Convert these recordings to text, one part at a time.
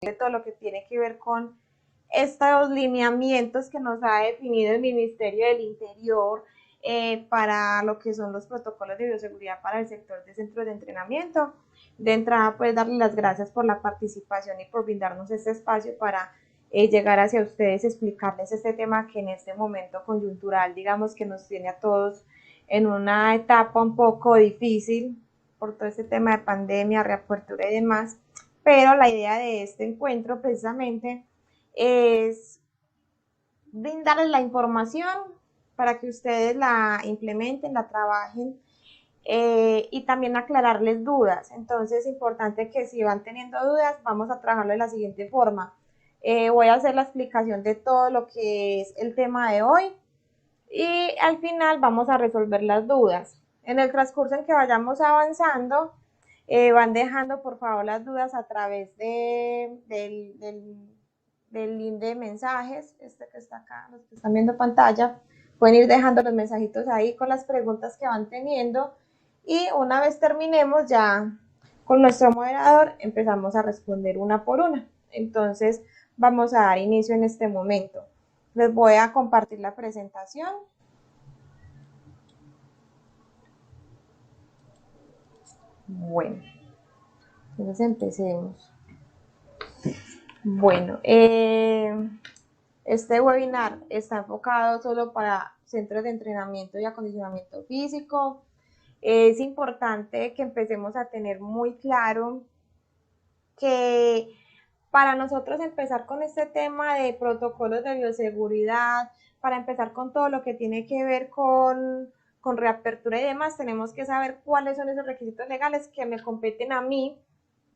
de todo lo que tiene que ver con estos lineamientos que nos ha definido el Ministerio del Interior para lo que son los protocolos de bioseguridad para el sector de centros de entrenamiento. De entrada, pues darle las gracias por la participación y por brindarnos este espacio para llegar hacia ustedes, explicarles este tema que en este momento coyuntural, digamos que nos tiene a todos en una etapa un poco difícil por todo este tema de pandemia, reapertura y demás, pero la idea de este encuentro precisamente es brindarles la información para que ustedes la implementen, la trabajen y también aclararles dudas. Entonces es importante que si van teniendo dudas, vamos a trabajarlo de la siguiente forma. Voy a hacer la explicación de todo lo que es el tema de hoy y al final vamos a resolver las dudas. En el transcurso en que vayamos avanzando, van dejando por favor las dudas a través del link de mensajes, este que está acá, los que están viendo pantalla, pueden ir dejando los mensajitos ahí con las preguntas que van teniendo y una vez terminemos ya con nuestro moderador empezamos a responder una por una. Entonces vamos a dar inicio en este momento. Les voy a compartir la presentación. Bueno, entonces empecemos. Bueno, este webinar está enfocado solo para centros de entrenamiento y acondicionamiento físico. Es importante que empecemos a tener muy claro que para nosotros empezar con este tema de protocolos de bioseguridad, para empezar con todo lo que tiene que ver con reapertura y demás, tenemos que saber cuáles son esos requisitos legales que me competen a mí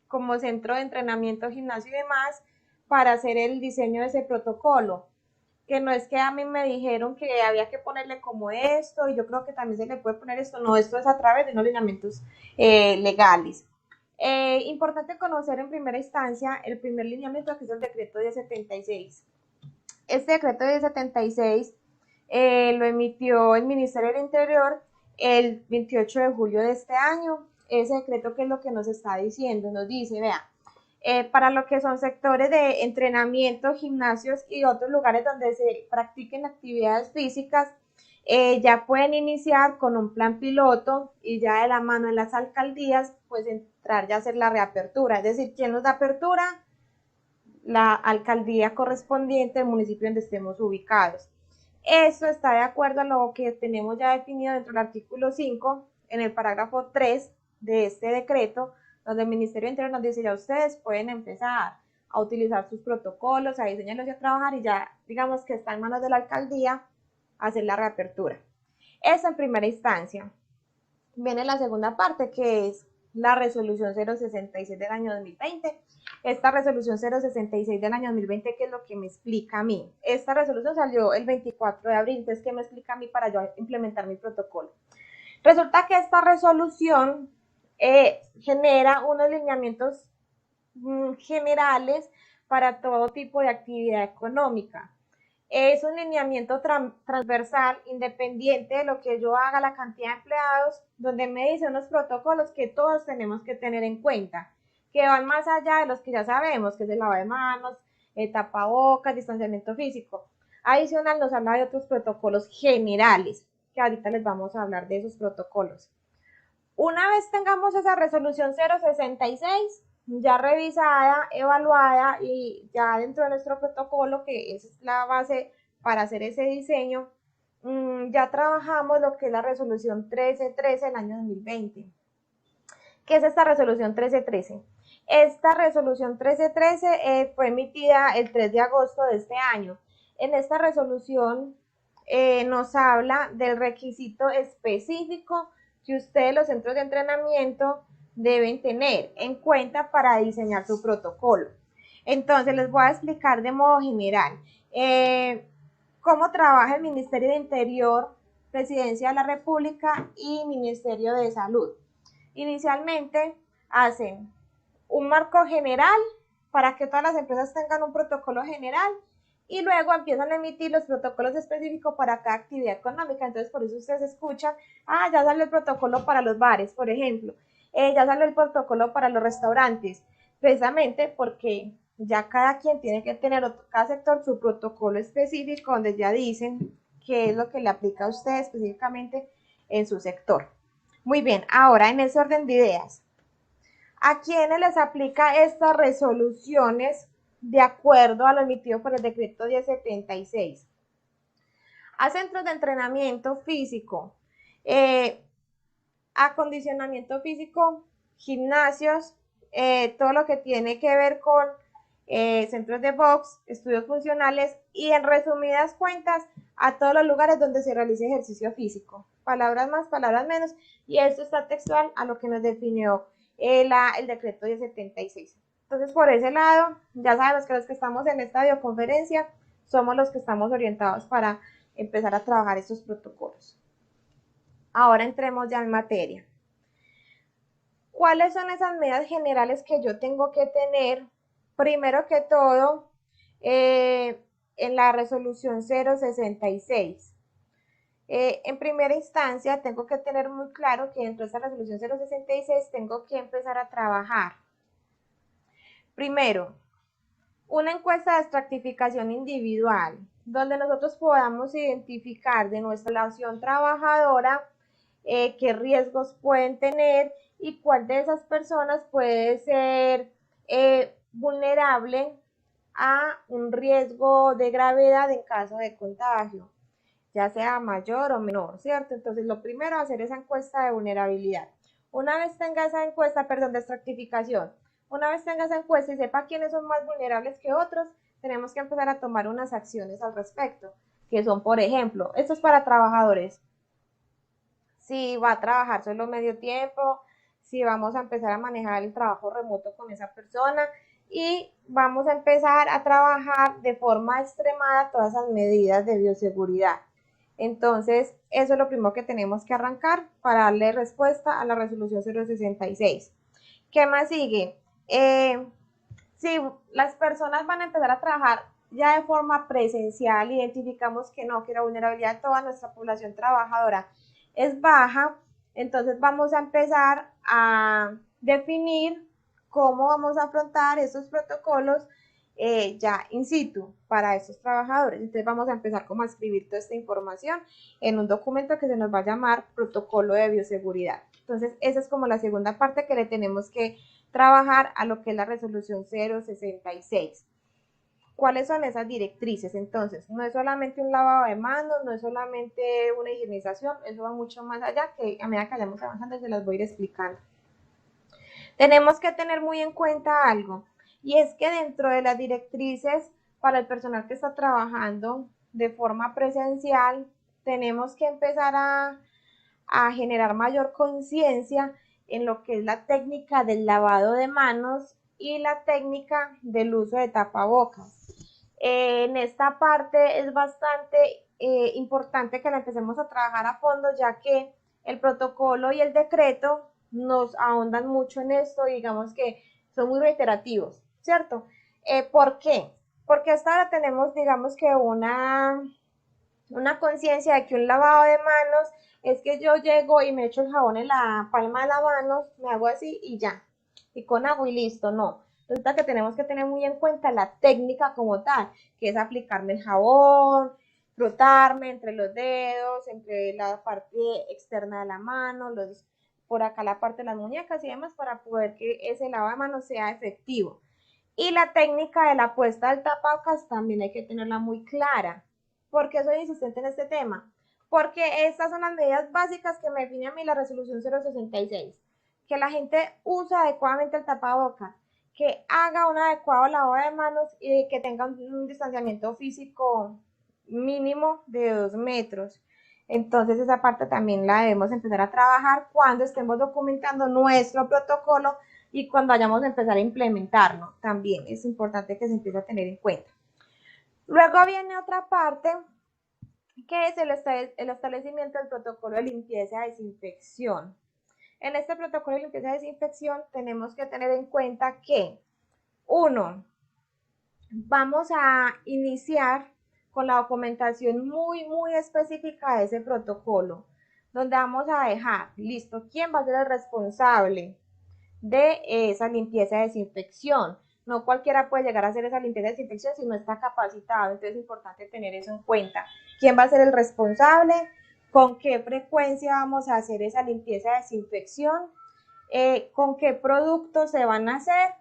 como centro de entrenamiento, gimnasio y demás, para hacer el diseño de ese protocolo. Que no es que a mí me dijeron que había que ponerle como esto, y yo creo que también se le puede poner esto, no, esto es a través de unos lineamientos legales. Importante conocer en primera instancia el primer lineamiento que es el decreto 1076. Este decreto 1076 lo emitió el Ministerio del Interior el 28 de julio de este año. Ese decreto, ¿qué es lo que nos está diciendo? Nos dice, vea, para lo que son sectores de entrenamiento, gimnasios y otros lugares donde se practiquen actividades físicas, ya pueden iniciar con un plan piloto y ya de la mano en las alcaldías, pues entrar ya a hacer la reapertura. Es decir, ¿quién nos da apertura? La alcaldía correspondiente del municipio donde estemos ubicados. Eso está de acuerdo a lo que tenemos ya definido dentro del artículo 5, en el parágrafo 3 de este decreto, donde el Ministerio del Interior nos dice ya ustedes pueden empezar a utilizar sus protocolos, a diseñarlos y a trabajar y ya digamos que está en manos de la alcaldía hacer la reapertura. Eso en primera instancia. Viene la segunda parte que es la resolución 066 del año 2020. Esta resolución 066 del año 2020, ¿qué es lo que me explica a mí? Esta resolución salió el 24 de abril, entonces, ¿qué me explica a mí para yo implementar mi protocolo? Resulta que esta resolución genera unos lineamientos generales para todo tipo de actividad económica. Es un lineamiento transversal, independiente de lo que yo haga, la cantidad de empleados, donde me dice unos protocolos que todos tenemos que tener en cuenta, que van más allá de los que ya sabemos, que es el lavado de manos, tapabocas, distanciamiento físico. Adicional nos habla de otros protocolos generales, que ahorita les vamos a hablar de esos protocolos. Una vez tengamos esa resolución 066, ya revisada, evaluada y ya dentro de nuestro protocolo, que es la base para hacer ese diseño, ya trabajamos lo que es la resolución 1313 del año 2020. ¿Qué es esta resolución 1313? Esta resolución 1313 fue emitida el 3 de agosto de este año. En esta resolución nos habla del requisito específico que ustedes, los centros de entrenamiento, deben tener en cuenta para diseñar su protocolo. Entonces, les voy a explicar de modo general cómo trabaja el Ministerio de Interior, Presidencia de la República y Ministerio de Salud. Inicialmente hacen un marco general para que todas las empresas tengan un protocolo general y luego empiezan a emitir los protocolos específicos para cada actividad económica. Entonces, por eso ustedes escuchan, ya salió el protocolo para los bares, por ejemplo, ya salió el protocolo para los restaurantes, precisamente porque Ya cada quien tiene que tener, cada sector, su protocolo específico donde ya dicen qué es lo que le aplica a usted específicamente en su sector. Muy bien, ahora en ese orden de ideas, ¿a quiénes les aplica estas resoluciones de acuerdo a lo emitido por el decreto 1076? A centros de entrenamiento físico, eh, acondicionamiento físico, gimnasios, todo lo que tiene que ver con centros de box, estudios funcionales y en resumidas cuentas a todos los lugares donde se realice ejercicio físico. Palabras más, palabras menos, y esto está textual a lo que nos definió el decreto 1076. Entonces, por ese lado, ya sabemos que los que estamos en esta videoconferencia somos los que estamos orientados para empezar a trabajar estos protocolos. Ahora entremos ya en materia. ¿Cuáles son esas medidas generales que yo tengo que tener? Primero que todo, en la resolución 066. En primera instancia, tengo que tener muy claro que dentro de esta resolución 066 tengo que empezar a trabajar. Primero, una encuesta de estratificación individual, donde nosotros podamos identificar de nuestra población trabajadora qué riesgos pueden tener y cuál de esas personas puede ser vulnerable a un riesgo de gravedad en caso de contagio, ya sea mayor o menor, ¿cierto? Entonces, lo primero, hacer esa encuesta de vulnerabilidad. Una vez tenga esa encuesta, perdón, de estratificación, una vez tenga esa encuesta y sepa quiénes son más vulnerables que otros, tenemos que empezar a tomar unas acciones al respecto, que son, por ejemplo, esto es para trabajadores. Si va a trabajar solo medio tiempo, si vamos a empezar a manejar el trabajo remoto con esa persona y vamos a empezar a trabajar de forma extremada todas esas medidas de bioseguridad. Entonces, eso es lo primero que tenemos que arrancar para darle respuesta a la resolución 066. ¿Qué más sigue? Si las personas van a empezar a trabajar ya de forma presencial, identificamos que no, que la vulnerabilidad de toda nuestra población trabajadora es baja, entonces vamos a empezar a definir cómo vamos a afrontar esos protocolos ya in situ para esos trabajadores. Entonces vamos a empezar como a escribir toda esta información en un documento que se nos va a llamar protocolo de bioseguridad. Entonces esa es como la segunda parte que le tenemos que trabajar a lo que es la resolución 066. ¿Cuáles son esas directrices? Entonces, no es solamente un lavado de manos, no es solamente una higienización, eso va mucho más allá, que a medida que vayamos avanzando se las voy a ir explicando. Tenemos que tener muy en cuenta algo, y es que dentro de las directrices para el personal que está trabajando de forma presencial, tenemos que empezar a generar mayor conciencia en lo que es la técnica del lavado de manos y la técnica del uso de tapabocas. En esta parte es bastante importante que la empecemos a trabajar a fondo, ya que el protocolo y el decreto nos ahondan mucho en esto y digamos que son muy reiterativos, ¿cierto? ¿Por qué? Porque hasta ahora tenemos, digamos que una conciencia de que un lavado de manos es que yo llego y me echo el jabón en la palma de la mano, me hago así y ya, y con agua y listo, no. Resulta que tenemos que tener muy en cuenta la técnica como tal, que es aplicarme el jabón, frotarme entre los dedos, entre la parte externa de la mano, por acá la parte de las muñecas y demás, para poder que ese lavado de manos sea efectivo. Y la técnica de la puesta del tapabocas también hay que tenerla muy clara. ¿Por qué soy insistente en este tema? Porque estas son las medidas básicas que me define a mí la resolución 066. Que la gente use adecuadamente el tapabocas, que haga un adecuado lavado de manos y que tenga un distanciamiento físico mínimo de 2 metros. Entonces esa parte también la debemos empezar a trabajar cuando estemos documentando nuestro protocolo y cuando vayamos a empezar a implementarlo. También es importante que se empiece a tener en cuenta. Luego viene otra parte que es el establecimiento del protocolo de limpieza y desinfección. En este protocolo de limpieza y desinfección tenemos que tener en cuenta que, uno, vamos a iniciar con la documentación muy específica de ese protocolo, donde vamos a dejar, listo, quién va a ser el responsable de esa limpieza y desinfección, No cualquiera puede llegar a hacer esa limpieza y desinfección si no está capacitado, entonces es importante tener eso en cuenta. ¿Quién va a ser el responsable? ¿Con qué frecuencia vamos a hacer esa limpieza y desinfección? ¿Con qué productos se van a hacer?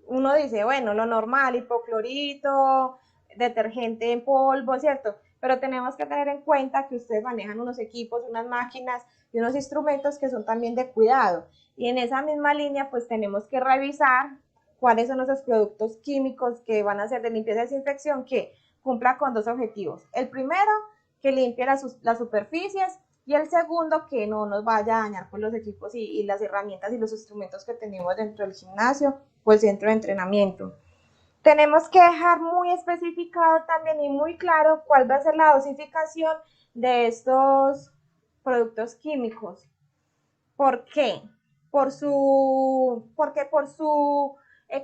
Uno dice, bueno, lo normal, hipoclorito, detergente en polvo, ¿cierto? Pero tenemos que tener en cuenta que ustedes manejan unos equipos, unas máquinas y unos instrumentos que son también de cuidado. Y en esa misma línea, pues tenemos que revisar cuáles son esos productos químicos que van a ser de limpieza y desinfección que cumpla con dos objetivos. El primero, que limpie las superficies, y el segundo, que no nos vaya a dañar con los equipos y las herramientas y los instrumentos que tenemos dentro del gimnasio o el centro de entrenamiento. Tenemos que dejar muy especificado también y muy claro cuál va a ser la dosificación de estos productos químicos. ¿Por qué? Porque por su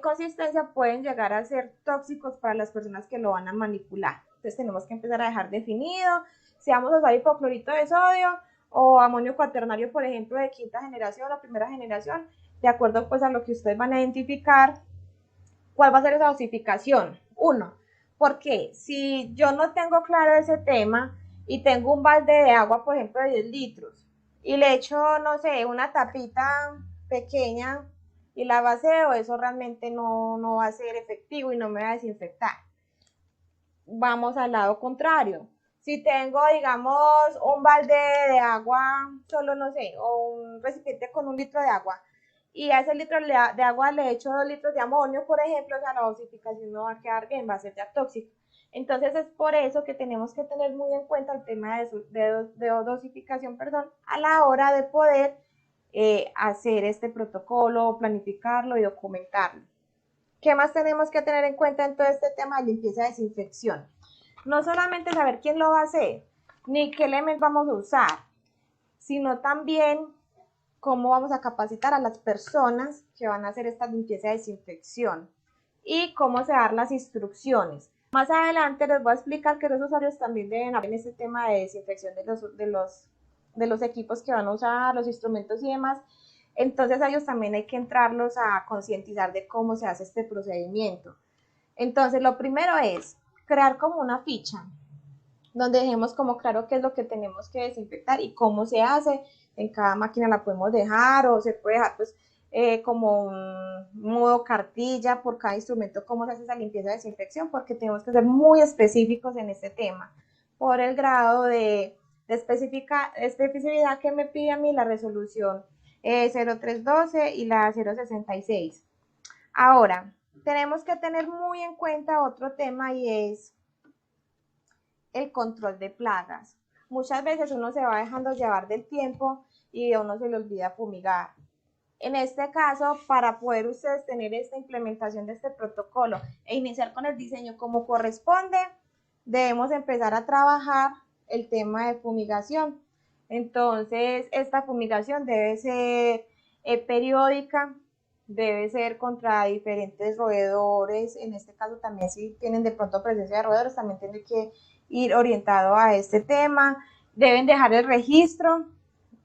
consistencia pueden llegar a ser tóxicos para las personas que lo van a manipular. Entonces tenemos que empezar a dejar definido si vamos a usar hipoclorito de sodio o amonio cuaternario, por ejemplo, de quinta generación o primera generación, de acuerdo pues a lo que ustedes van a identificar. ¿Cuál va a ser esa dosificación? Uno, porque si yo no tengo claro ese tema y tengo un balde de agua, por ejemplo, de 10 litros, y le echo, no sé, una tapita pequeña y la vacío, eso realmente no va a ser efectivo y no me va a desinfectar. Vamos al lado contrario. Si tengo, digamos, un balde de agua, solo no sé, o un recipiente con 1 litro de agua, y a ese litro de agua le echo 2 litros de amonio, por ejemplo, o sea, la dosificación no va a quedar bien, va a ser ya tóxico. Entonces es por eso que tenemos que tener muy en cuenta el tema de dosificación, perdón, a la hora de poder hacer este protocolo, planificarlo y documentarlo. ¿Qué más tenemos que tener en cuenta en todo este tema de limpieza y desinfección? No solamente saber quién lo va a hacer, ni qué elementos vamos a usar, sino también cómo vamos a capacitar a las personas que van a hacer esta limpieza y desinfección y cómo se dan las instrucciones. Más adelante les voy a explicar que los usuarios también deben haber en este tema de desinfección de los equipos que van a usar, los instrumentos y demás. Entonces a ellos también hay que entrarlos a concientizar de cómo se hace este procedimiento. Entonces lo primero es crear como una ficha donde dejemos como claro qué es lo que tenemos que desinfectar y cómo se hace. En cada máquina la podemos dejar o se puede dejar pues como un modo cartilla por cada instrumento cómo se hace esa limpieza y desinfección, porque tenemos que ser muy específicos en este tema por el grado de especificidad que me pide a mí la resolución 0312 y la 066. Ahora, tenemos que tener muy en cuenta otro tema y es el control de plagas. Muchas veces uno se va dejando llevar del tiempo y a uno se le olvida fumigar. En este caso, para poder ustedes tener esta implementación de este protocolo e iniciar con el diseño como corresponde, debemos empezar a trabajar el tema de fumigación. Entonces, esta fumigación debe ser periódica, debe ser contra diferentes roedores. En este caso también si tienen de pronto presencia de roedores, también tiene que ir orientado a este tema. Deben dejar el registro.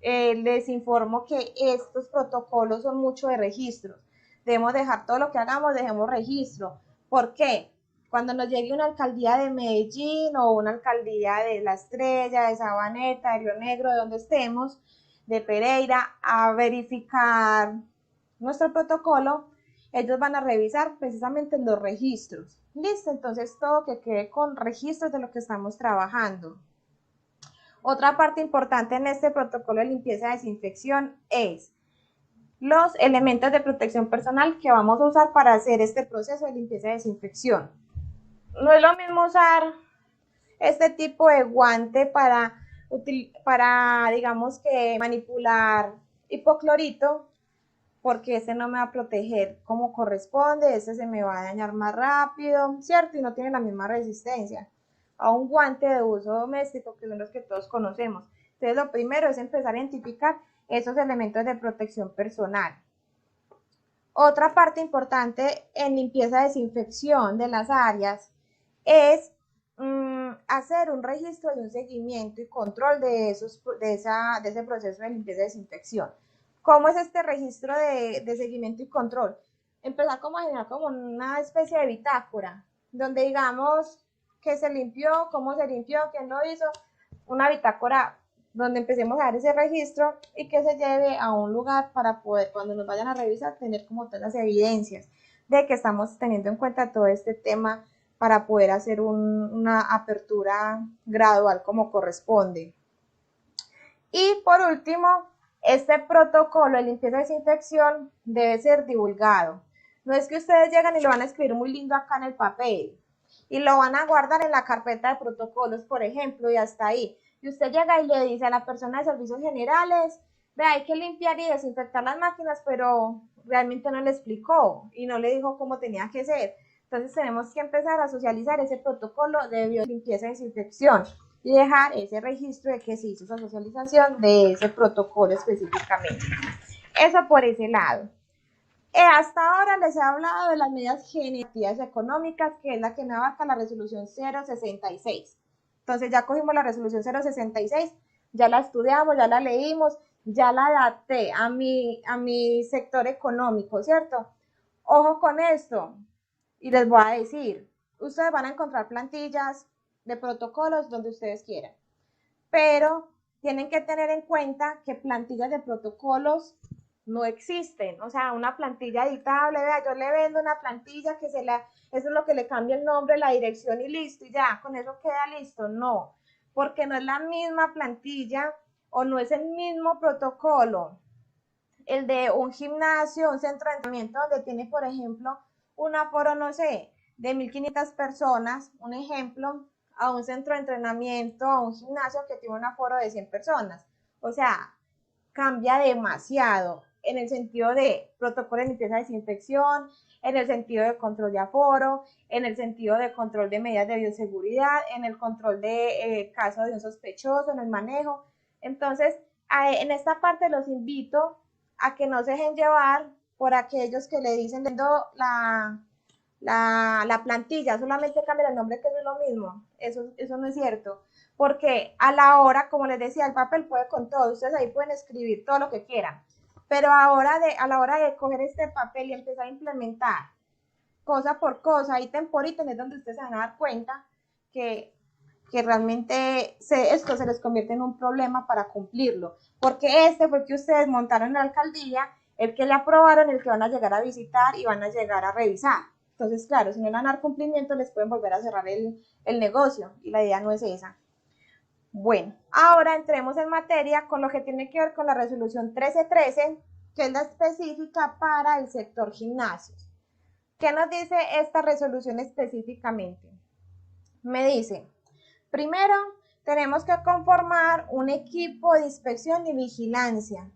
Les informo que estos protocolos son mucho de registros. Debemos dejar todo lo que hagamos, dejemos registro. ¿Por qué? Cuando nos llegue una alcaldía de Medellín o una alcaldía de La Estrella, de Sabaneta, de Río Negro, de donde estemos, de Pereira, a verificar nuestro protocolo, ellos van a revisar precisamente los registros. Listo, entonces todo que quede con registros de lo que estamos trabajando. Otra parte importante en este protocolo de limpieza y desinfección es los elementos de protección personal que vamos a usar para hacer este proceso de limpieza y desinfección. No es lo mismo usar este tipo de guante para digamos que manipular hipoclorito, porque este no me va a proteger como corresponde, este se me va a dañar más rápido, ¿cierto? Y no tiene la misma resistencia a un guante de uso doméstico, que son los que todos conocemos. Entonces, lo primero es empezar a identificar esos elementos de protección personal. Otra parte importante en limpieza y desinfección de las áreas es hacer un registro y un seguimiento y control de ese proceso de limpieza y desinfección. ¿Cómo es este registro de seguimiento y control? empezar como a generar como una especie de bitácora, donde digamos que se limpió, cómo se limpió, quién lo hizo, una bitácora donde empecemos a dar ese registro y que se lleve a un lugar para poder, cuando nos vayan a revisar, tener como todas las evidencias de que estamos teniendo en cuenta todo este tema para poder hacer una apertura gradual como corresponde. Y por último, este protocolo de limpieza y desinfección debe ser divulgado. No es que ustedes llegan y lo van a escribir muy lindo acá en el papel y lo van a guardar en la carpeta de protocolos, por ejemplo, y hasta ahí. Y usted llega y le dice a la persona de servicios generales, ve, hay que limpiar y desinfectar las máquinas, pero realmente no le explicó y no le dijo cómo tenía que ser. Entonces tenemos que empezar a socializar ese protocolo de limpieza y desinfección y dejar ese registro de que se hizo esa socialización de ese protocolo específicamente. Eso por ese lado. Hasta ahora les he hablado de las medidas generativas económicas, que es la que me abarca la resolución 066. Entonces ya cogimos la resolución 066, ya la estudiamos, ya la leímos, ya la adapté a mi sector económico, ¿cierto? Ojo con esto, y les voy a decir, ustedes van a encontrar plantillas de protocolos donde ustedes quieran, pero tienen que tener en cuenta que plantillas de protocolos no existen, o sea, una plantilla editable, vea, yo le vendo una plantilla que eso es lo que le cambia el nombre, la dirección y listo, y ya, con eso queda listo, no, porque no es la misma plantilla o no es el mismo protocolo, el de un gimnasio, un centro de entrenamiento donde tiene, por ejemplo, un aforo, no sé, de 1500 personas, un ejemplo, a un centro de entrenamiento, a un gimnasio que tiene un aforo de 100 personas. O sea, cambia demasiado en el sentido de protocolo de limpieza y desinfección, en el sentido de control de aforo, en el sentido de control de medidas de bioseguridad, en el control de caso de un sospechoso, en el manejo. Entonces, en esta parte los invito a que no se dejen llevar por aquellos que le dicen la plantilla, solamente cambia el nombre, que es lo mismo. Eso no es cierto. Porque a la hora, como les decía, el papel puede con todo. Ustedes ahí pueden escribir todo lo que quieran. Pero a la hora de coger este papel y empezar a implementar cosa por cosa, ítem por ítem, es donde ustedes se van a dar cuenta que, que realmente esto se les convierte en un problema para cumplirlo. Porque este fue el que ustedes montaron en la alcaldía, el que le aprobaron, el que van a llegar a visitar y van a llegar a revisar. Entonces, claro, si no le van a dar cumplimiento, les pueden volver a cerrar el negocio y la idea no es esa. Bueno, ahora entremos en materia con lo que tiene que ver con la resolución 1313, que es la específica para el sector gimnasios. ¿Qué nos dice esta resolución específicamente? Me dice, primero, tenemos que conformar un equipo de inspección y vigilancia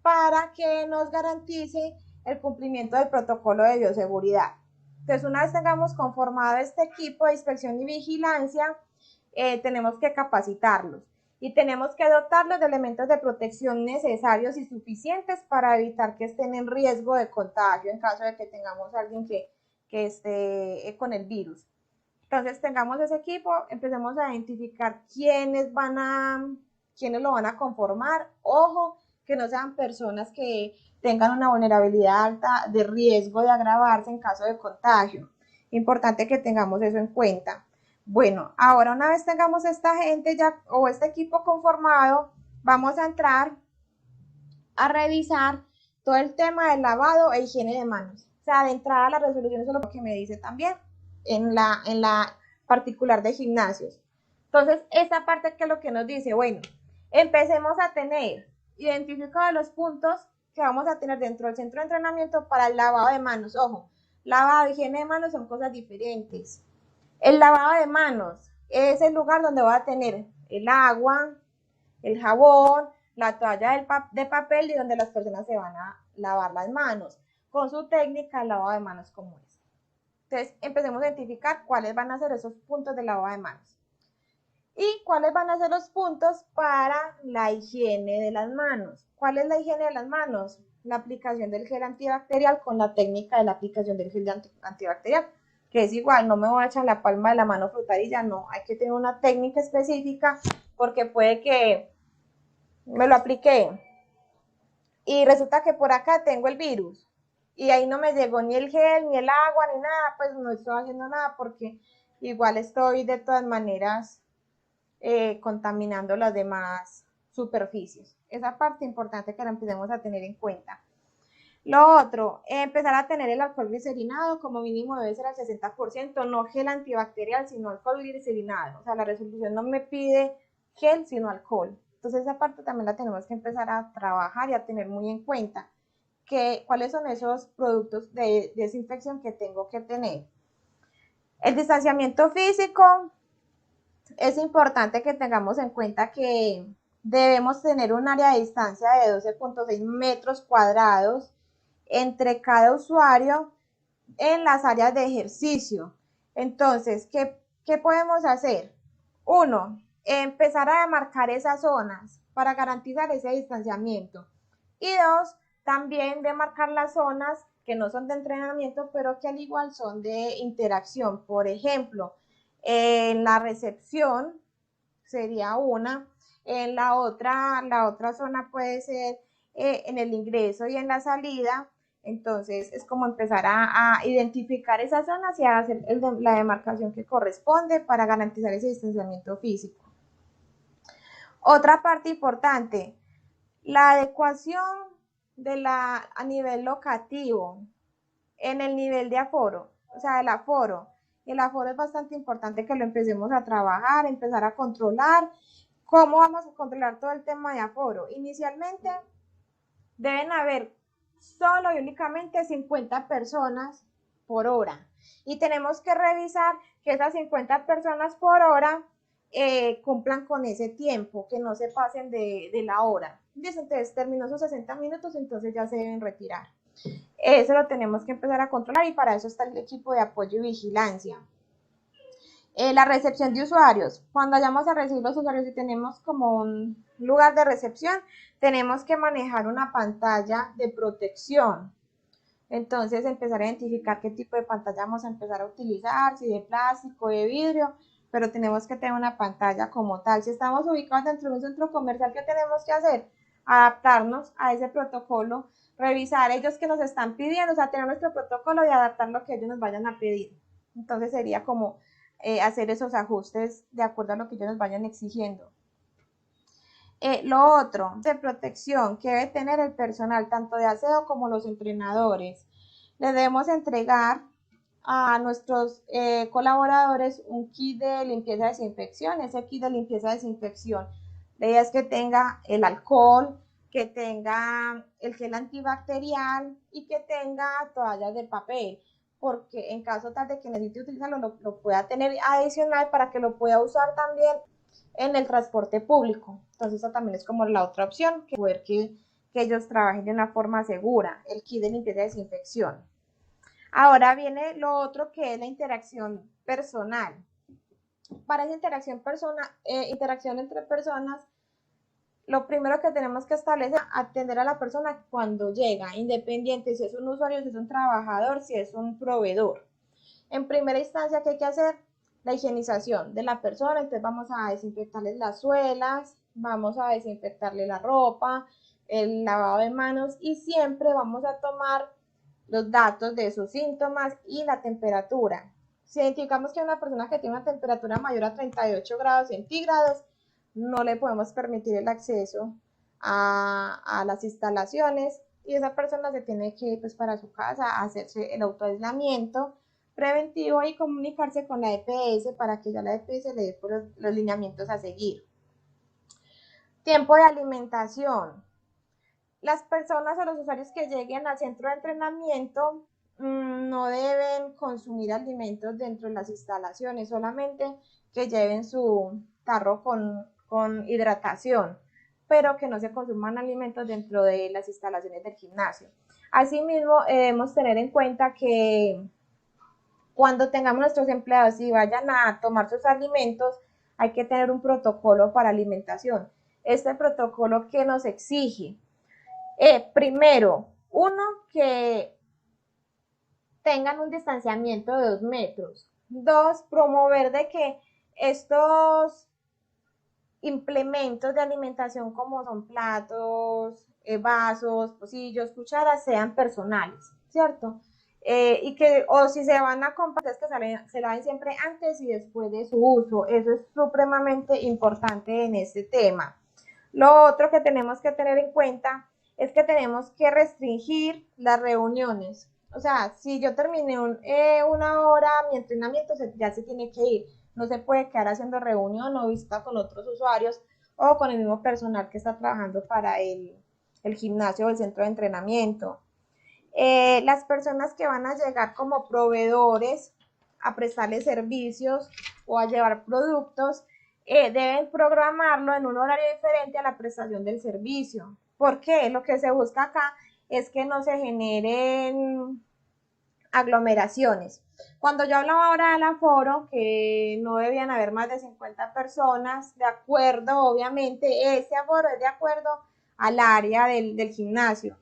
para que nos garantice el cumplimiento del protocolo de bioseguridad. Entonces, una vez tengamos conformado este equipo de inspección y vigilancia, tenemos que capacitarlos y tenemos que dotarlos de elementos de protección necesarios y suficientes para evitar que estén en riesgo de contagio en caso de que tengamos a alguien que esté con el virus. Entonces tengamos ese equipo, empecemos a identificar quiénes lo van a conformar. Ojo, que no sean personas que tengan una vulnerabilidad alta de riesgo de agravarse en caso de contagio. Importante que tengamos eso en cuenta. Bueno, ahora una vez tengamos esta gente ya o este equipo conformado, vamos a entrar a revisar todo el tema del lavado e higiene de manos. O sea, de entrada la resolución es lo que me dice también en la particular de gimnasios. Entonces, esta parte que es lo que nos dice, bueno, empecemos a tener identificados los puntos que vamos a tener dentro del centro de entrenamiento para el lavado de manos. Ojo, lavado y higiene de manos son cosas diferentes. El lavado de manos es el lugar donde va a tener el agua, el jabón, la toalla de papel y donde las personas se van a lavar las manos con su técnica de lavado de manos como es. Entonces, empecemos a identificar cuáles van a ser esos puntos de lavado de manos y cuáles van a ser los puntos para la higiene de las manos. ¿Cuál es la higiene de las manos? La aplicación del gel antibacterial con la técnica de la aplicación del gel antibacterial, que es igual, no me voy a echar la palma de la mano frutadilla, no, hay que tener una técnica específica porque puede que me lo apliqué y resulta que por acá tengo el virus. y ahí no me llegó ni el gel, ni el agua, ni nada, pues no estoy haciendo nada porque igual estoy de todas maneras contaminando las demás superficies. Esa parte importante que la empecemos a tener en cuenta. Lo otro, empezar a tener el alcohol glicerinado, como mínimo debe ser al 60%, no gel antibacterial, sino alcohol glicerinado. O sea, la resolución no me pide gel, sino alcohol. Entonces esa parte también la tenemos que empezar a trabajar y a tener muy en cuenta cuáles son esos productos de desinfección que tengo que tener. El distanciamiento físico, es importante que tengamos en cuenta que debemos tener un área de distancia de 12.6 metros cuadrados entre cada usuario en las áreas de ejercicio. Entonces, ¿qué podemos hacer? Uno, empezar a demarcar esas zonas para garantizar ese distanciamiento. Y dos, también demarcar las zonas que no son de entrenamiento, pero que al igual son de interacción. Por ejemplo, en la recepción sería una, en la otra zona puede ser en el ingreso y en la salida. Entonces es como empezar a identificar esas zonas y a hacer la demarcación que corresponde para garantizar ese distanciamiento físico. Otra parte importante, la adecuación a nivel locativo, en el nivel de aforo, o sea, el aforo. El aforo es bastante importante que lo empecemos a trabajar, empezar a controlar. ¿Cómo vamos a controlar todo el tema de aforo? Inicialmente deben haber solo y únicamente 50 personas por hora. Y tenemos que revisar que esas 50 personas por hora cumplan con ese tiempo, que no se pasen de la hora. Entonces terminó sus 60 minutos, entonces ya se deben retirar. Eso lo tenemos que empezar a controlar y para eso está el equipo de apoyo y vigilancia. La recepción de usuarios. Cuando vayamos a recibir los usuarios y tenemos como un lugar de recepción, tenemos que manejar una pantalla de protección. Entonces, empezar a identificar qué tipo de pantalla vamos a empezar a utilizar, si de plástico, de vidrio, pero tenemos que tener una pantalla como tal. Si estamos ubicados dentro de un centro comercial, ¿qué tenemos que hacer? Adaptarnos a ese protocolo, revisar ellos que nos están pidiendo, o sea, tener nuestro protocolo y adaptar lo que ellos nos vayan a pedir. Entonces, sería como hacer esos ajustes de acuerdo a lo que ellos nos vayan exigiendo. Lo otro, de protección que debe tener el personal, tanto de aseo como los entrenadores. Le debemos entregar a nuestros colaboradores un kit de limpieza y desinfección. Ese kit de limpieza y desinfección, la idea es que tenga el alcohol, que tenga el gel antibacterial y que tenga toallas de papel, porque en caso tal de que necesite utilizarlo, lo pueda tener adicional para que lo pueda usar también en el transporte público. Entonces, eso también es como la otra opción, que poder que ellos trabajen de una forma segura, el kit de limpieza y desinfección. Ahora viene lo otro que es la interacción personal. Para esa interacción entre personas, lo primero que tenemos que establecer es atender a la persona cuando llega, independiente si es un usuario, si es un trabajador, si es un proveedor. En primera instancia, ¿qué hay que hacer? La higienización de la persona, entonces vamos a desinfectarle las suelas, vamos a desinfectarle la ropa, el lavado de manos y siempre vamos a tomar los datos de sus síntomas y la temperatura. Si identificamos que hay una persona que tiene una temperatura mayor a 38 grados centígrados, no le podemos permitir el acceso a las instalaciones y esa persona se tiene que ir pues, para su casa a hacerse el autoaislamiento preventivo y comunicarse con la EPS para que ya la EPS le dé los lineamientos a seguir. Tiempo de alimentación. Las personas o los usuarios que lleguen al centro de entrenamiento no deben consumir alimentos dentro de las instalaciones, solamente que lleven su tarro con hidratación, pero que no se consuman alimentos dentro de las instalaciones del gimnasio. Asimismo, debemos tener en cuenta que cuando tengamos nuestros empleados y vayan a tomar sus alimentos, hay que tener un protocolo para alimentación. Este protocolo que nos exige, primero, uno, que tengan un distanciamiento de 2 metros. Dos, promover de que estos implementos de alimentación como son platos, vasos, pocillos, cucharas, sean personales, ¿cierto? Y que, o si se van a comprar, es que se laven siempre antes y después de su uso. Eso es supremamente importante en este tema. Lo otro que tenemos que tener en cuenta es que tenemos que restringir las reuniones. O sea, si yo terminé una hora, mi entrenamiento ya se tiene que ir. No se puede quedar haciendo reunión o visita con otros usuarios o con el mismo personal que está trabajando para el gimnasio o el centro de entrenamiento. Las personas que van a llegar como proveedores a prestarles servicios o a llevar productos, deben programarlo en un horario diferente a la prestación del servicio. ¿Por qué? Lo que se busca acá es que no se generen aglomeraciones. Cuando yo hablaba ahora del aforo, que no debían haber más de 50 personas, de acuerdo, obviamente, ese aforo es de acuerdo al área del gimnasio.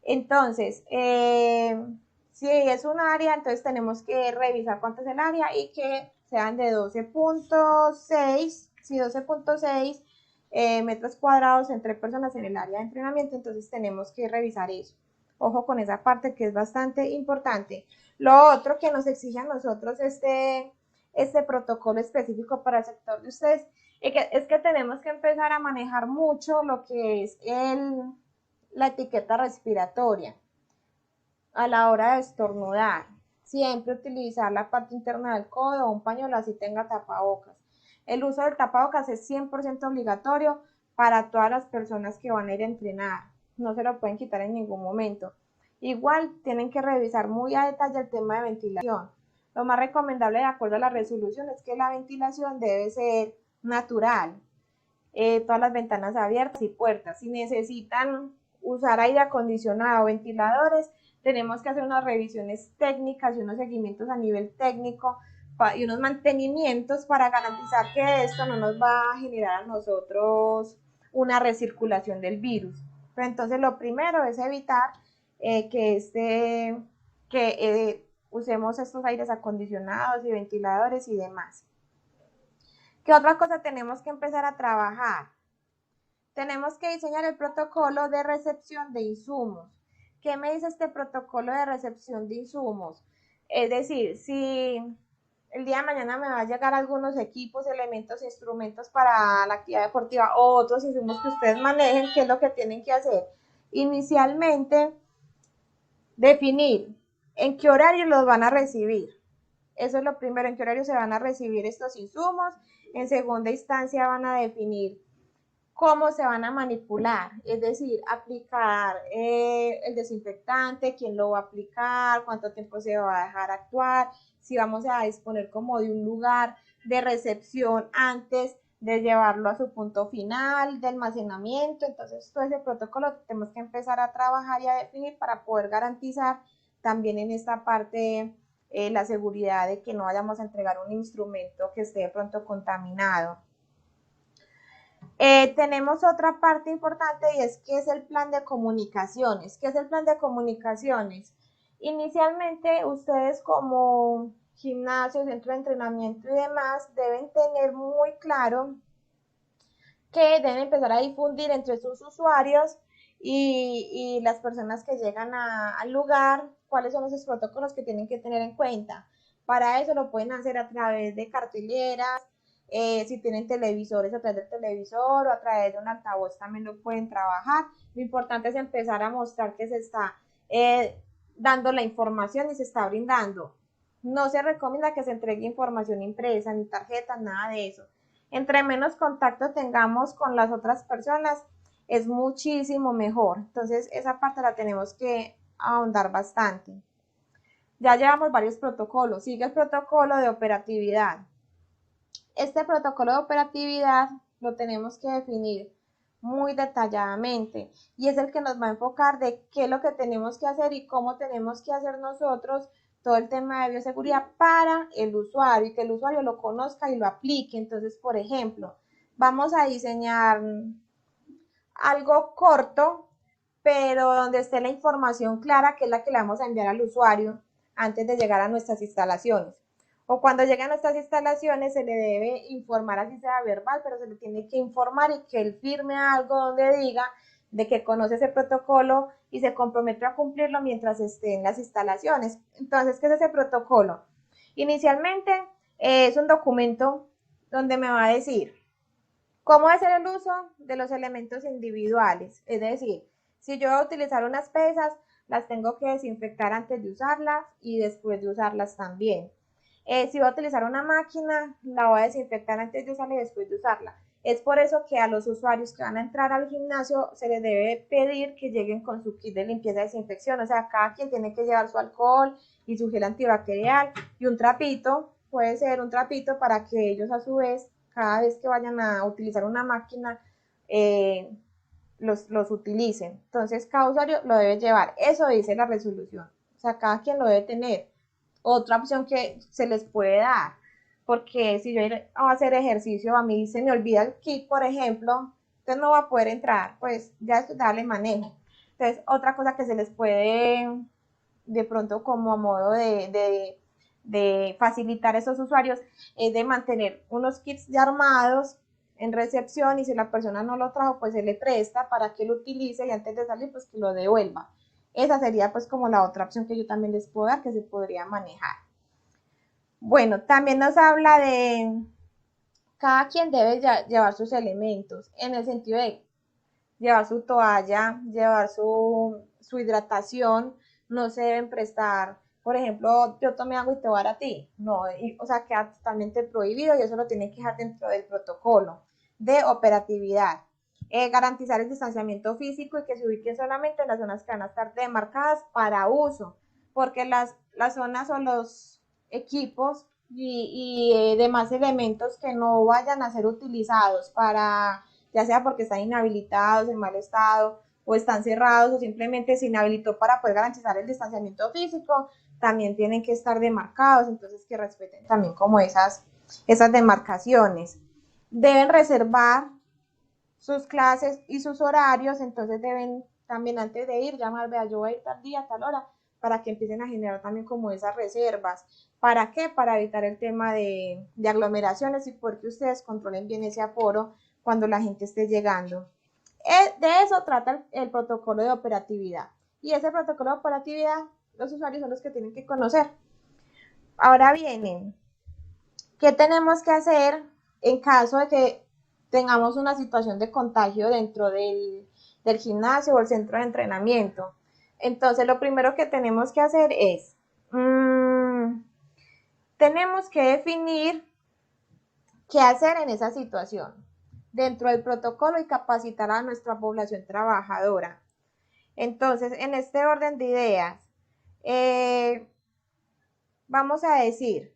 Entonces, si es un área, entonces tenemos que revisar cuánto es el área y que sean de 12.6, sí, 12.6 metros cuadrados entre personas en el área de entrenamiento, entonces tenemos que revisar eso. Ojo con esa parte que es bastante importante. Lo otro que nos exige a nosotros este protocolo específico para el sector de ustedes es que tenemos que empezar a manejar mucho lo que es la etiqueta respiratoria a la hora de estornudar. Siempre utilizar la parte interna del codo o un pañuelo así tenga tapabocas. El uso del tapabocas es 100% obligatorio para todas las personas que van a ir a entrenar. No se lo pueden quitar en ningún momento. Igual tienen que revisar muy a detalle el tema de ventilación. Lo más recomendable de acuerdo a la resolución es que la ventilación debe ser natural. Todas las ventanas abiertas y puertas. Si necesitan usar aire acondicionado o ventiladores, tenemos que hacer unas revisiones técnicas y unos seguimientos a nivel técnico y unos mantenimientos para garantizar que esto no nos va a generar a nosotros una recirculación del virus. Pero entonces lo primero es evitar que usemos estos aires acondicionados y ventiladores y demás. ¿Qué otra cosa tenemos que empezar a trabajar? Tenemos que diseñar el protocolo de recepción de insumos. ¿Qué me dice este protocolo de recepción de insumos? Es decir, si el día de mañana me va a llegar algunos equipos, elementos, instrumentos para la actividad deportiva o otros insumos que ustedes manejen, ¿qué es lo que tienen que hacer? Inicialmente, definir en qué horario los van a recibir. Eso es lo primero, en qué horario se van a recibir estos insumos. En segunda instancia van a definir cómo se van a manipular, es decir, aplicar el desinfectante, quién lo va a aplicar, cuánto tiempo se va a dejar actuar, si vamos a disponer como de un lugar de recepción antes de llevarlo a su punto final de almacenamiento. Entonces todo ese protocolo tenemos que empezar a trabajar y a definir para poder garantizar también en esta parte la seguridad de que no vayamos a entregar un instrumento que esté de pronto contaminado. Tenemos otra parte importante y es que es el plan de comunicaciones. ¿Qué es el plan de comunicaciones? Inicialmente ustedes como gimnasio, centro de entrenamiento y demás deben tener muy claro que deben empezar a difundir entre sus usuarios y las personas que llegan al lugar cuáles son esos protocolos que tienen que tener en cuenta. Para eso lo pueden hacer a través de carteleras, si tienen televisores a través del televisor o a través de un altavoz también lo pueden trabajar. Lo importante es empezar a mostrar que se está dando la información y se está brindando. No se recomienda que se entregue información impresa, ni tarjetas, nada de eso. Entre menos contacto tengamos con las otras personas, es muchísimo mejor. Entonces, esa parte la tenemos que ahondar bastante. Ya llevamos varios protocolos. Sigue el protocolo de operatividad. Este protocolo de operatividad lo tenemos que definir muy detalladamente y es el que nos va a enfocar de qué es lo que tenemos que hacer y cómo tenemos que hacer nosotros todo el tema de bioseguridad para el usuario y que el usuario lo conozca y lo aplique. Entonces, por ejemplo, vamos a diseñar algo corto, pero donde esté la información clara, que es la que le vamos a enviar al usuario antes de llegar a nuestras instalaciones. O cuando llegue a nuestras instalaciones se le debe informar, así sea verbal, pero se le tiene que informar y que él firme algo donde diga de que conoce ese protocolo y se compromete a cumplirlo mientras esté en las instalaciones. Entonces, ¿qué es ese protocolo? Inicialmente es un documento donde me va a decir cómo hacer el uso de los elementos individuales. Es decir, si yo voy a utilizar unas pesas, las tengo que desinfectar antes de usarlas y después de usarlas también. Si voy a utilizar una máquina, la voy a desinfectar antes de usarla y después de usarla. Es por eso que a los usuarios que van a entrar al gimnasio se les debe pedir que lleguen con su kit de limpieza y desinfección. O sea, cada quien tiene que llevar su alcohol y su gel antibacterial y un trapito, puede ser un trapito para que ellos a su vez, cada vez que vayan a utilizar una máquina, eh, los utilicen. Entonces, cada usuario lo debe llevar. Eso dice la resolución. O sea, cada quien lo debe tener. Otra opción que se les puede dar, porque si yo voy a hacer ejercicio, a mí se me olvida el kit, por ejemplo, entonces no va a poder entrar, pues ya es darle manejo. Entonces, otra cosa que se les puede, de pronto como a modo de facilitar a esos usuarios, es de mantener unos kits ya armados en recepción y si la persona no lo trajo, pues se le presta para que lo utilice y antes de salir, pues que lo devuelva. Esa sería pues como la otra opción que yo también les puedo dar que se podría manejar. Bueno, también nos habla de cada quien debe llevar sus elementos en el sentido de llevar su toalla, llevar su hidratación, no se deben prestar, por ejemplo, yo tomé agua y te voy a dar a ti, no, o sea, queda totalmente prohibido y eso lo tienen que dejar dentro del protocolo de operatividad. Garantizar el distanciamiento físico y que se ubiquen solamente en las zonas que van a estar demarcadas para uso, porque las zonas o los equipos y demás elementos que no vayan a ser utilizados para ya sea porque están inhabilitados, en mal estado, o están cerrados, o simplemente se inhabilitó para poder garantizar el distanciamiento físico, también tienen que estar demarcados, entonces que respeten también como esas demarcaciones. Deben reservar sus clases y sus horarios, entonces deben también antes de ir llamar, vea, yo voy a ir tal día, tal hora, para que empiecen a generar también como esas reservas. ¿Para qué? Para evitar el tema de aglomeraciones y porque ustedes controlen bien ese aforo cuando la gente esté llegando. De eso trata el protocolo de operatividad. Y ese protocolo de operatividad, los usuarios son los que tienen que conocer. Ahora vienen, ¿qué tenemos que hacer en caso de que tengamos una situación de contagio dentro del gimnasio o el centro de entrenamiento? Entonces, lo primero que tenemos que hacer es, tenemos que definir qué hacer en esa situación dentro del protocolo y capacitar a nuestra población trabajadora. Entonces, en este orden de ideas, vamos a decir,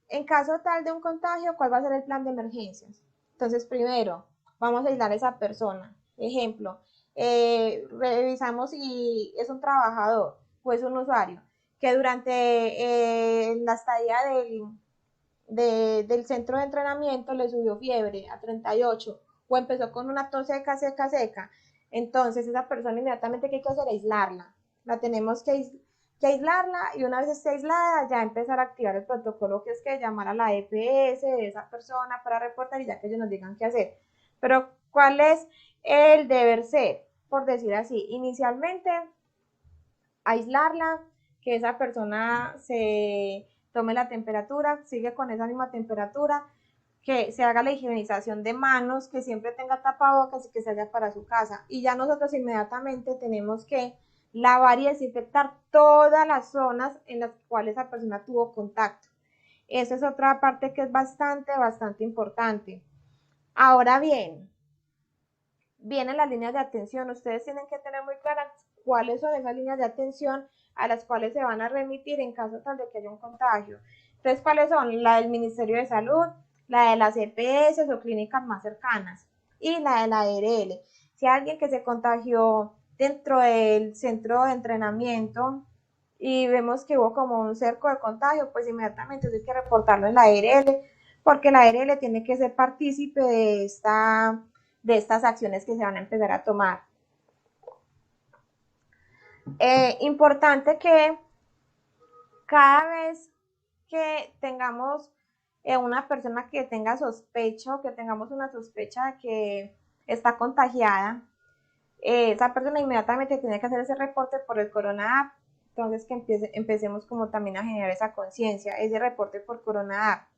en caso tal de un contagio, ¿cuál va a ser el plan de emergencias? Entonces, primero, vamos a aislar a esa persona. Ejemplo, revisamos si es un trabajador o es un usuario que durante la estadía del centro de entrenamiento le subió fiebre a 38 o empezó con una tos seca, seca, seca. Entonces, esa persona inmediatamente, ¿qué hay que hacer? Aislarla. La tenemos que aislarla y una vez esté aislada ya empezar a activar el protocolo que es que llamar a la EPS de esa persona para reportar y ya que ellos nos digan qué hacer. Pero ¿cuál es el deber ser? Por decir así, inicialmente aislarla, que esa persona se tome la temperatura, sigue con esa misma temperatura, que se haga la higienización de manos, que siempre tenga tapabocas y que se vaya para su casa. Y ya nosotros inmediatamente tenemos que lavar y desinfectar todas las zonas en las cuales esa persona tuvo contacto. Esa es otra parte que es bastante importante. Ahora bien, vienen las líneas de atención. Ustedes tienen que tener muy claras cuáles son esas líneas de atención a las cuales se van a remitir en caso tal de que haya un contagio. Entonces, ¿cuáles son? La del Ministerio de Salud, la de las EPS o clínicas más cercanas y la de la ARL. Si hay alguien que se contagió dentro del centro de entrenamiento y vemos que hubo como un cerco de contagio, pues inmediatamente hay que reportarlo en la ARL, porque la ARL tiene que ser partícipe de estas acciones que se van a empezar a tomar. Importante que cada vez que tengamos una persona que tenga sospecha o que tengamos una sospecha de que está contagiada, esa persona inmediatamente tiene que hacer ese reporte por el Corona App. Entonces que empecemos como también a generar esa conciencia, ese reporte por Corona App.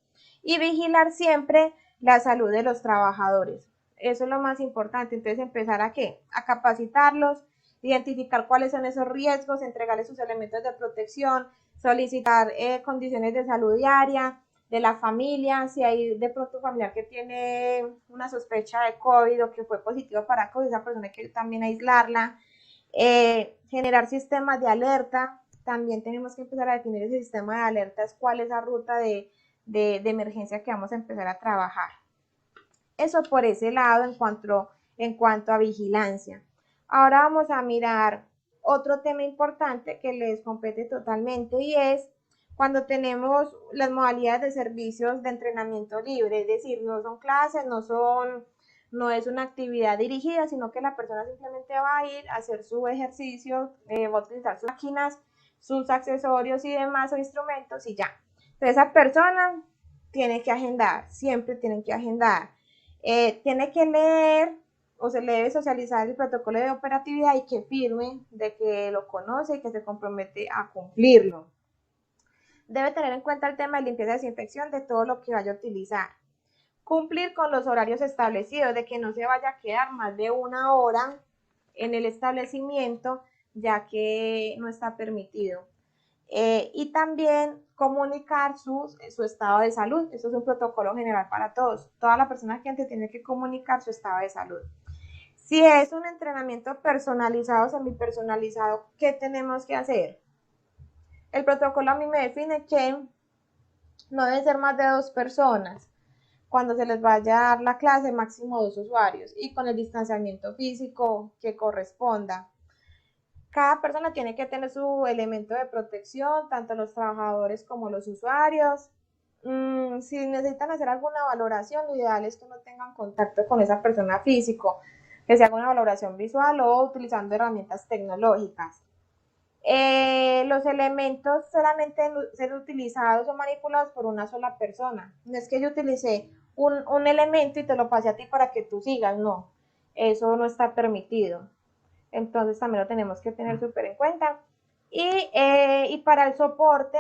Y vigilar siempre la salud de los trabajadores. Eso es lo más importante. Entonces empezar a qué? A capacitarlos, identificar cuáles son esos riesgos, entregarles sus elementos de protección, solicitar condiciones de salud diaria de la familia, si hay de pronto un familiar que tiene una sospecha de COVID o que fue positivo para COVID, esa persona hay que también aislarla, generar sistemas de alerta, también tenemos que empezar a definir ese sistema de alertas, cuál es la ruta de emergencia que vamos a empezar a trabajar. Eso por ese lado en cuanto a vigilancia. Ahora vamos a mirar otro tema importante que les compete totalmente y es cuando tenemos las modalidades de servicios de entrenamiento libre, es decir, no son clases, no es una actividad dirigida, sino que la persona simplemente va a ir a hacer su ejercicio, va a utilizar sus máquinas, sus accesorios y demás o instrumentos y ya. Entonces esa persona tiene que agendar, siempre tienen que agendar. Tiene que leer o se le debe socializar el protocolo de operatividad y que firme de que lo conoce y que se compromete a cumplirlo. Debe tener en cuenta el tema de limpieza y desinfección de todo lo que vaya a utilizar. Cumplir con los horarios establecidos, de que no se vaya a quedar más de una hora en el establecimiento, ya que no está permitido. Y también comunicar su estado de salud. Eso es un protocolo general para todos. Toda la persona que entre tiene que comunicar su estado de salud. Si es un entrenamiento personalizado, semipersonalizado, ¿qué tenemos que hacer? El protocolo a mí me define que no deben ser más de 2 personas. Cuando se les vaya a dar la clase, máximo 2 usuarios y con el distanciamiento físico que corresponda. Cada persona tiene que tener su elemento de protección, tanto los trabajadores como los usuarios. Si necesitan hacer alguna valoración, lo ideal es que no tengan contacto con esa persona físico, que se haga una valoración visual o utilizando herramientas tecnológicas. Los elementos solamente deben ser utilizados o manipulados por una sola persona. No es que yo utilicé un elemento y te lo pase a ti para que tú sigas, no. Eso no está permitido. Entonces también lo tenemos que tener súper en cuenta. Y para el soporte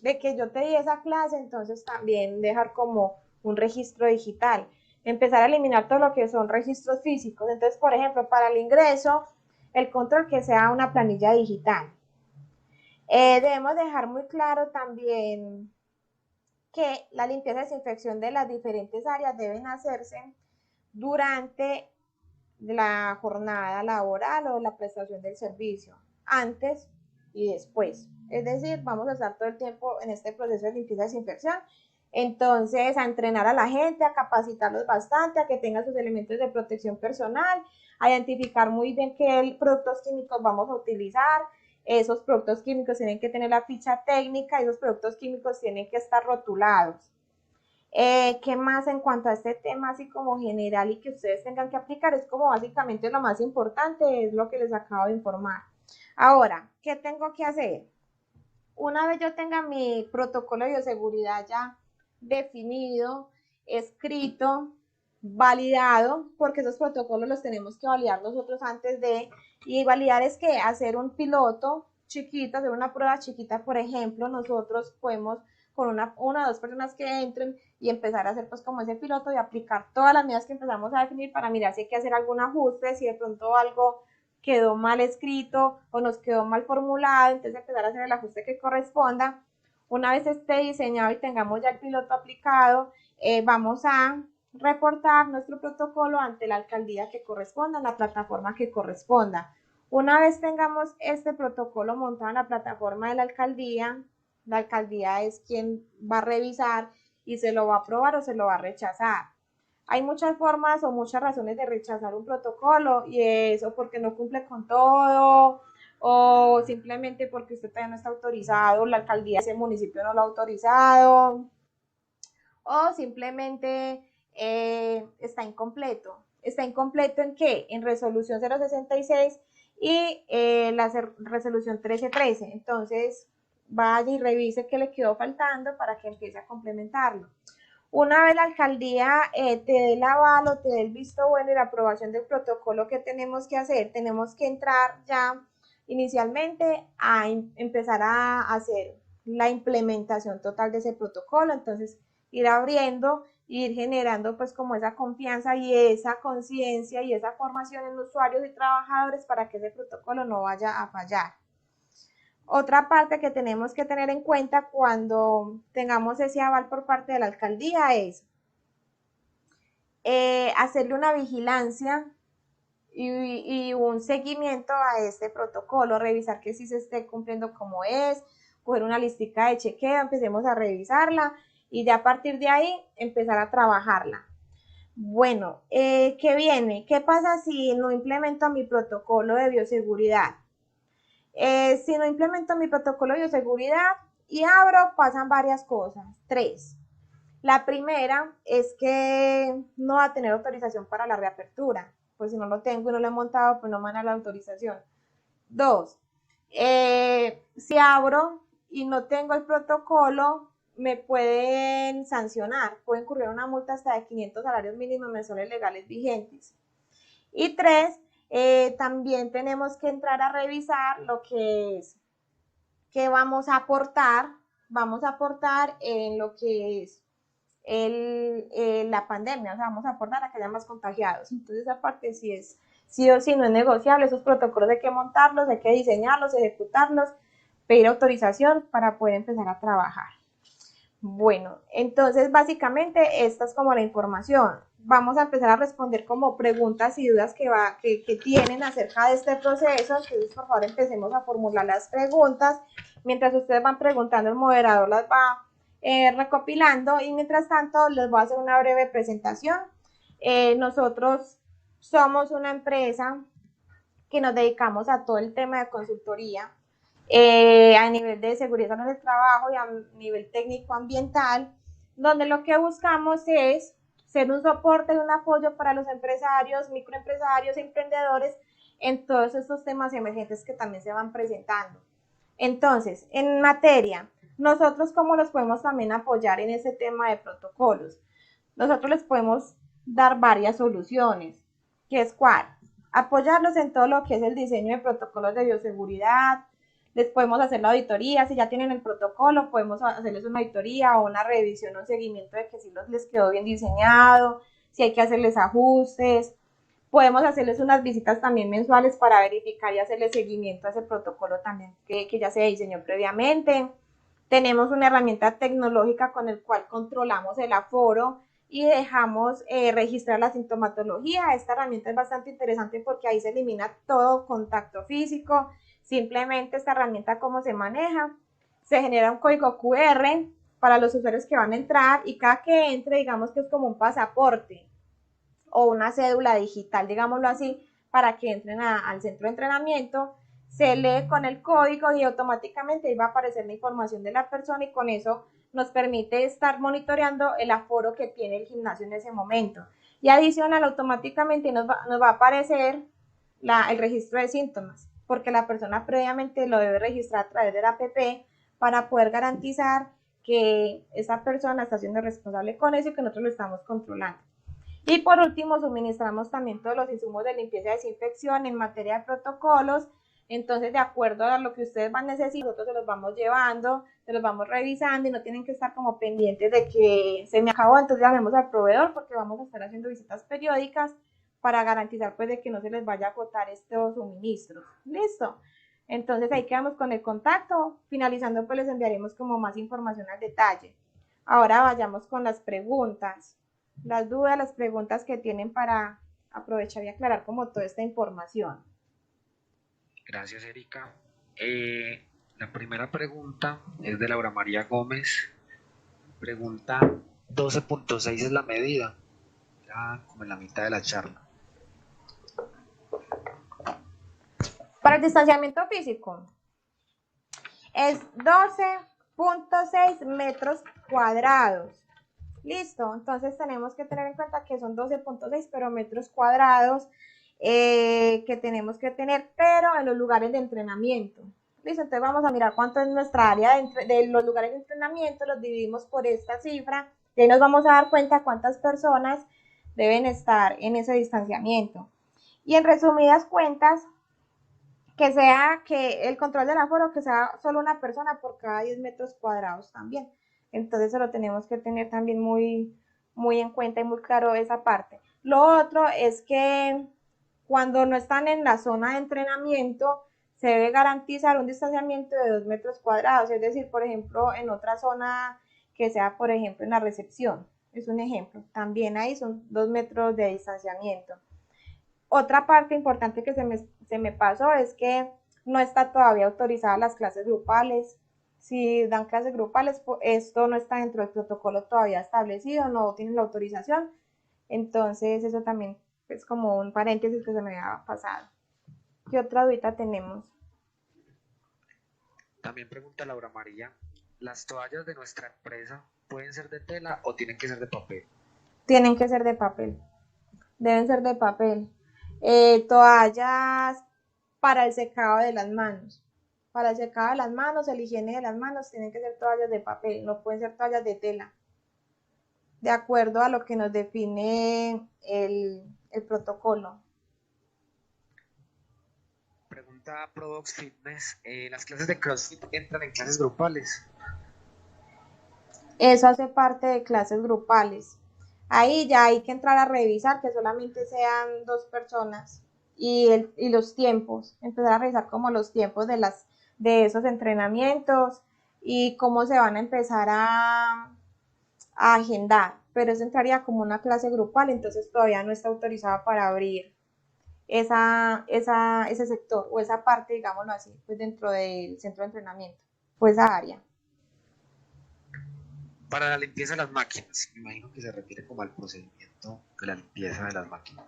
de que yo te di esa clase, entonces también dejar como un registro digital. Empezar a eliminar todo lo que son registros físicos. Entonces, por ejemplo, para el ingreso, el control que sea una planilla digital. Debemos dejar muy claro también que la limpieza y desinfección de las diferentes áreas deben hacerse durante la jornada laboral o la prestación del servicio, antes y después. Es decir, vamos a estar todo el tiempo en este proceso de limpieza y desinfección. Entonces, a entrenar a la gente, a capacitarlos bastante, a que tengan sus elementos de protección personal, a identificar muy bien qué productos químicos vamos a utilizar. Esos productos químicos tienen que tener la ficha técnica y esos productos químicos tienen que estar rotulados. ¿Qué más en cuanto a este tema así como general y que ustedes tengan que aplicar? Es como básicamente lo más importante, es lo que les acabo de informar. Ahora, ¿qué tengo que hacer? Una vez yo tenga mi protocolo de bioseguridad ya definido, escrito, validado, porque esos protocolos los tenemos que validar nosotros antes de, y validar es que hacer un piloto chiquito, hacer una prueba chiquita, por ejemplo, nosotros podemos con una o dos personas que entren y empezar a hacer pues como ese piloto y aplicar todas las medidas que empezamos a definir para mirar si hay que hacer algún ajuste, si de pronto algo quedó mal escrito o nos quedó mal formulado, entonces empezar a hacer el ajuste que corresponda. Una vez esté diseñado y tengamos ya el piloto aplicado, vamos a reportar nuestro protocolo ante la alcaldía que corresponda, en la plataforma que corresponda. Una vez tengamos este protocolo montado en la plataforma de la alcaldía es quien va a revisar y se lo va a aprobar o se lo va a rechazar. Hay muchas formas o muchas razones de rechazar un protocolo y eso porque no cumple con todo o simplemente porque usted todavía no está autorizado, la alcaldía de ese municipio no lo ha autorizado o simplemente está incompleto. ¿Está incompleto en qué? En resolución 066 y la resolución 1313. Entonces, vaya y revise qué le quedó faltando para que empiece a complementarlo. Una vez la alcaldía te dé el aval o te dé el visto bueno y la aprobación del protocolo que tenemos que hacer, tenemos que entrar ya inicialmente a empezar a hacer la implementación total de ese protocolo. Entonces, ir abriendo, ir generando pues como esa confianza y esa conciencia y esa formación en usuarios y trabajadores para que ese protocolo no vaya a fallar. Otra parte que tenemos que tener en cuenta cuando tengamos ese aval por parte de la alcaldía es hacerle una vigilancia y un seguimiento a este protocolo, revisar que sí se esté cumpliendo como es, coger una listica de chequeo, empecemos a revisarla y ya a partir de ahí empezar a trabajarla. Bueno, ¿qué viene? ¿Qué pasa si no implemento mi protocolo de bioseguridad? Si no implemento mi protocolo de bioseguridad y abro, pasan varias cosas. Tres. La primera es que no va a tener autorización para la reapertura. Pues si no lo tengo y no lo he montado, pues no me dan la autorización. Dos, si abro y no tengo el protocolo, me pueden sancionar, pueden incurrir una multa hasta de 500 salarios mínimos mensuales legales vigentes. Y tres, también tenemos que entrar a revisar lo que es que vamos a aportar en lo que es la pandemia, o sea, vamos a aportar a que haya más contagiados. Entonces, aparte, si es sí o sí no es negociable, esos protocolos hay que montarlos, hay que diseñarlos, ejecutarlos, pedir autorización para poder empezar a trabajar. Bueno, entonces básicamente esta es como la información. Vamos a empezar a responder como preguntas y dudas que tienen acerca de este proceso. Entonces, por favor, empecemos a formular las preguntas. Mientras ustedes van preguntando, el moderador las va recopilando y mientras tanto les voy a hacer una breve presentación. Nosotros somos una empresa que nos dedicamos a todo el tema de consultoría a nivel de seguridad en el trabajo y a nivel técnico ambiental, donde lo que buscamos es ser un soporte y un apoyo para los empresarios, microempresarios, emprendedores en todos estos temas emergentes que también se van presentando. Entonces, en materia, nosotros cómo los podemos también apoyar en ese tema de protocolos. Nosotros les podemos dar varias soluciones, que es cuál, apoyarlos en todo lo que es el diseño de protocolos de bioseguridad, les podemos hacer la auditoría, si ya tienen el protocolo, podemos hacerles una auditoría o una revisión o un seguimiento de que si les quedó bien diseñado, si hay que hacerles ajustes, podemos hacerles unas visitas también mensuales para verificar y hacerle seguimiento a ese protocolo también que ya se diseñó previamente. Tenemos una herramienta tecnológica con el cual controlamos el aforo y dejamos registrar la sintomatología. Esta herramienta es bastante interesante porque ahí se elimina todo contacto físico. Simplemente esta herramienta, cómo se maneja, se genera un código QR para los usuarios que van a entrar y cada que entre, digamos que es como un pasaporte o una cédula digital, digámoslo así, para que entren al centro de entrenamiento, se lee con el código y automáticamente ahí va a aparecer la información de la persona y con eso nos permite estar monitoreando el aforo que tiene el gimnasio en ese momento. Y adicional, automáticamente nos va a aparecer el registro de síntomas, porque la persona previamente lo debe registrar a través de la app para poder garantizar que esa persona está siendo responsable con eso y que nosotros lo estamos controlando. Y por último, suministramos también todos los insumos de limpieza y desinfección en materia de protocolos. Entonces, de acuerdo a lo que ustedes van necesitando, nosotros se los vamos llevando, se los vamos revisando y no tienen que estar como pendientes de que se me acabó, entonces llamemos al proveedor porque vamos a estar haciendo visitas periódicas para garantizar pues de que no se les vaya a agotar estos suministros. ¿Listo? Entonces ahí quedamos con el contacto. Finalizando pues les enviaremos como más información al detalle. Ahora vayamos con las preguntas, las dudas, las preguntas que tienen para aprovechar y aclarar como toda esta información. Gracias, Erika. La primera pregunta es de Laura María Gómez. Pregunta 12.6 es la medida, ya como en la mitad de la charla. Para el distanciamiento físico es 12.6 metros cuadrados. Listo, entonces tenemos que tener en cuenta que son 12.6 pero metros cuadrados que tenemos que tener, pero en los lugares de entrenamiento. Listo, entonces vamos a mirar cuánto es nuestra área de los lugares de entrenamiento, los dividimos por esta cifra Y ahí nos vamos a dar cuenta cuántas personas deben estar en ese distanciamiento. Y en resumidas cuentas, que sea que el control del aforo que sea solo una persona por cada 10 metros cuadrados también. Entonces eso lo tenemos que tener también muy en cuenta y muy claro esa parte. Lo otro es que cuando no están en la zona de entrenamiento, se debe garantizar un distanciamiento de 2 metros cuadrados, es decir, por ejemplo, en otra zona que sea, por ejemplo, en la recepción, es un ejemplo, también ahí son 2 metros de distanciamiento. Otra parte importante que se me pasó es que no está todavía autorizada las clases grupales. Si dan clases grupales, esto no está dentro del protocolo todavía establecido, no tienen la autorización. Entonces, eso también es como un paréntesis que se me había pasado. ¿Qué otra dudita tenemos? También pregunta Laura María, ¿las toallas de nuestra empresa pueden ser de tela o tienen que ser de papel? Tienen que ser de papel, deben ser de papel. Toallas para el secado de las manos. Para el secado de las manos, el higiene de las manos, tienen que ser toallas de papel, no pueden ser toallas de tela, de acuerdo a lo que nos define el protocolo. Pregunta Prodox Fitness, ¿las clases de CrossFit entran en clases grupales? Eso hace parte de clases grupales. Ahí ya hay que entrar a revisar que solamente sean 2 personas y los tiempos, empezar a revisar como los tiempos de esos entrenamientos y cómo se van a empezar a agendar, pero eso entraría como una clase grupal, entonces todavía no está autorizada para abrir ese sector o esa parte, digámoslo así, pues dentro del centro de entrenamiento, pues esa área. Para la limpieza de las máquinas, me imagino que se refiere como al procedimiento de la limpieza de las máquinas.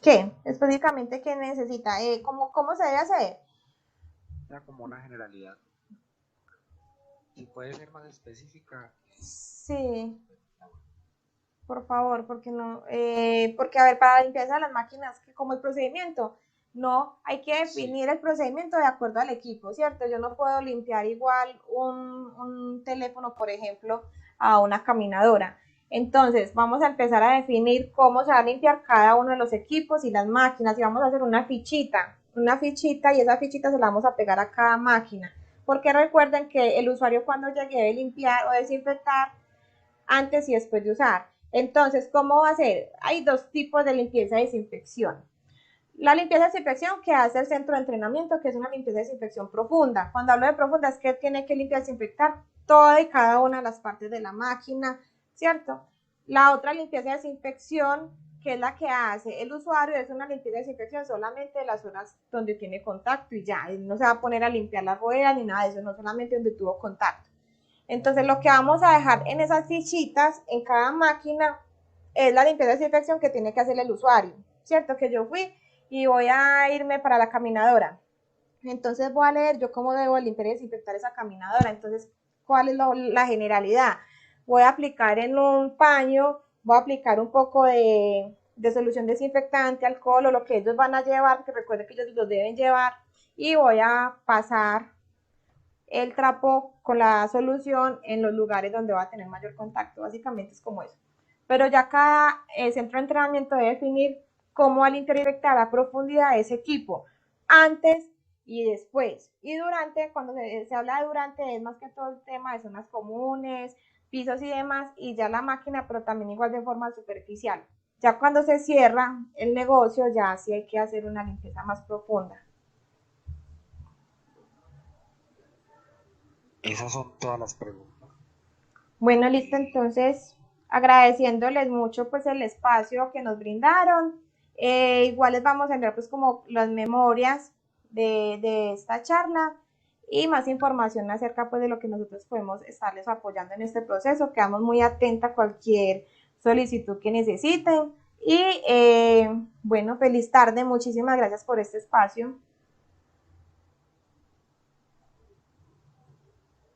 ¿Qué? Específicamente, ¿qué necesita? ¿Cómo se debe hacer? Era como una generalidad. Si puede ser más específica. Sí, por favor, porque no, porque a ver, para la limpieza de las máquinas, como el procedimiento, no, hay que Sí. definir el procedimiento de acuerdo al equipo, ¿cierto? Yo no puedo limpiar igual un teléfono, por ejemplo, a una caminadora. Entonces, vamos a empezar a definir cómo se va a limpiar cada uno de los equipos y las máquinas, y vamos a hacer una fichita, y esa fichita se la vamos a pegar a cada máquina. Porque recuerden que el usuario cuando llegue debe limpiar o desinfectar antes y después de usar. Entonces, ¿cómo va a ser? Hay 2 tipos de limpieza y desinfección. La limpieza y desinfección que hace el centro de entrenamiento, que es una limpieza y desinfección profunda. Cuando hablo de profunda es que tiene que limpiar y desinfectar toda y cada una de las partes de la máquina, ¿cierto? La otra limpieza y desinfección, que es la que hace el usuario, es una limpieza y desinfección solamente de las zonas donde tiene contacto y ya, él no se va a poner a limpiar las ruedas ni nada de eso, no solamente donde tuvo contacto. Entonces, lo que vamos a dejar en esas fichitas, en cada máquina, es la limpieza y desinfección que tiene que hacer el usuario, ¿cierto? Que yo fui y voy a irme para la caminadora. Entonces voy a leer yo cómo debo limpiar y desinfectar esa caminadora. Entonces, ¿cuál es la generalidad? Voy a aplicar en un paño, voy a aplicar un poco de solución desinfectante, alcohol o lo que ellos van a llevar, que recuerden que ellos los deben llevar, y voy a pasar el trapo con la solución en los lugares donde va a tener mayor contacto. Básicamente es como eso. Pero ya cada centro de entrenamiento debe definir cómo al interdirectar a profundidad ese equipo antes y después. Y durante, cuando se habla de durante, es más que todo el tema de zonas comunes, pisos y demás, y ya la máquina, pero también igual de forma superficial. Ya cuando se cierra el negocio, ya sí hay que hacer una limpieza más profunda. Esas son todas las preguntas. Bueno, listo, Eh, entonces agradeciéndoles mucho pues el espacio que nos brindaron. Igual les vamos a enviar pues como las memorias de esta charla y más información acerca pues de lo que nosotros podemos estarles apoyando en este proceso. Quedamos muy atentas a cualquier solicitud que necesiten. Y bueno, feliz tarde, muchísimas gracias por este espacio.